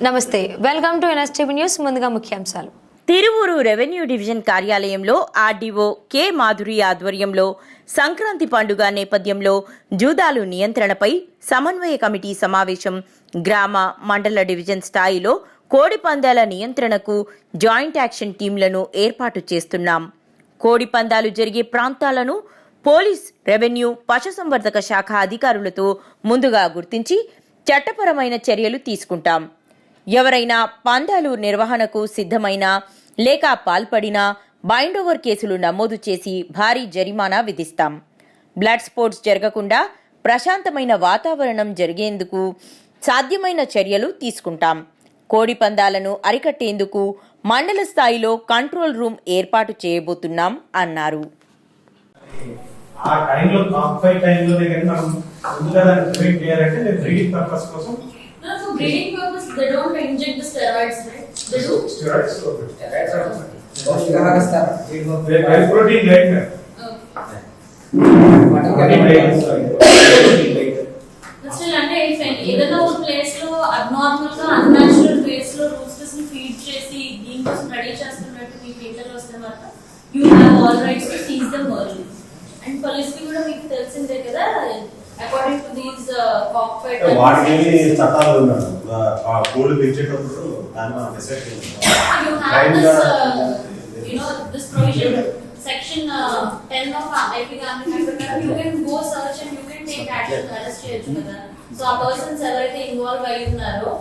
నమస్తే, welcome to NSTV news. ముందుగా ముఖ్యాంశాలు. తిరువూరు రెవెన్యూ డివిజన్ కార్యాలయంలో ఆర్డీఓ కె మాధురి ఆధ్వర్యంలో సంక్రాంతి పండుగ నేపథ్యంలో జూదాలు నియంత్రణపై సమన్వయ కమిటీ సమావేశం. గ్రామ, మండల డివిజన్ స్థాయిలో కోడి పందాల నియంత్రణకు జాయింట్ యాక్షన్ టీంలను ఏర్పాటు చేస్తున్నాం. కోడి పందాలు జరిగే ప్రాంతాలను పోలీస్, రెవెన్యూ, పశుసంవర్ధక శాఖ అధికారులతో ముందుగా గుర్తించి చట్టపరమైన చర్యలు తీసుకుంటాం. ఎవరైనా పందాలు నిర్వహణకు సిద్ధమైనా లేక పాల్పడినా బైండ్ ఓవర్ కేసులు నమోదు చేసి భారీ జరిమానా విధిస్తాం. బ్లడ్ స్పోర్ట్స్ జరగకుండా ప్రశాంతమైన వాతావరణం జరిగేందుకు సాధ్యమైన చర్యలు తీసుకుంటాం. కోడి పందాలను అరికట్టేందుకు మండల స్థాయిలో కంట్రోల్ రూమ్ ఏర్పాటు చేయబోతున్నాం అన్నారు. ఆ టైంలో టాప్ 5 టైంలోనే కానీ మనం ముందుగా దాన్ని ప్రివెంట్ చేయాలంటే నేను బ్రీడింగ్ పర్పస్ కోసం. No, for breeding purpose, they don't inject the steroids, right? They do? Steroids Okay. high protein diet. But still, అంటే ఏదైనా ఒక ప్లేస్ లో అబ్నార్మల్ గా అన్‌న్యాచురల్ వేస్ లో రూస్టర్స్ ని ఫీడ్ చేసి దీనికోసం రెడీ చేస్తున్నట్టు మీ పేపర్ వస్తే మాత్రం you have all rights to seize them early. And police కి కూడా మీకు తెలిసిందే కదా, అకార్డింగ్ టు దీస్ కాక్ఫైట్ వాటికి చట్టాలు ఉన్నాయి. ఆ కోళ్ళు పెంచేటప్పుడు దాన్ని డిసైడ్ చేయాలి. you have this this provision section 10 of IP Gandhi ప్రకారం you can go search and you can take action, arrest చేయొచ్చు కదా. సో ఆ పర్సన్స్ ఎవరైతే ఇన్వాల్వ్ అయి ఉన్నారో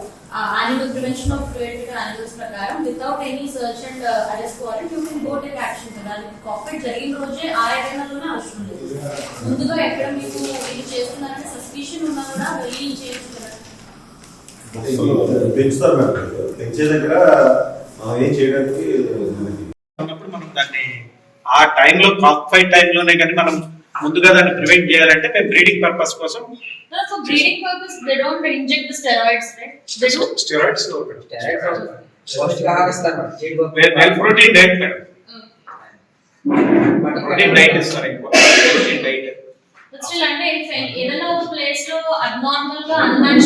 animal prevention of cruelty to animals ప్రకారం without any search and arrest warrant you can go take action కదా. కాక్ఫైట్ జరిగిన రోజే ఆ ఏరియాలోనే అవసరం లేదు. ముందుగా ఎక్కడ మీకు ఇది చేస్తున్నారంటే సస్పిషన్ ఉన్నా కూడా వెళ్ళి చేయొచ్చు కదా. పెంచుతారు మేడం. పెంచే దగ్గర ఏం చేయడానికి ఉన్నప్పుడు మనం దాన్ని ఆ టైంలో టాప్ 5 టైంలోనే కానీ మనం ముందుగా దాన్ని ప్రివెంట్ చేయాలంటే మేము బ్రీడింగ్ పర్పస్ కోసం. No, for breeding purpose, they don't inject the steroids, right? They do? Steroids well protein diet madam. Protein diet ఇస్తారు ఎక్కువ. Protein diet. But still, అంటే ఏదైనా ఒక ప్లేస్ లో అబ్నార్మల్ గా అన్‌న్యాచురల్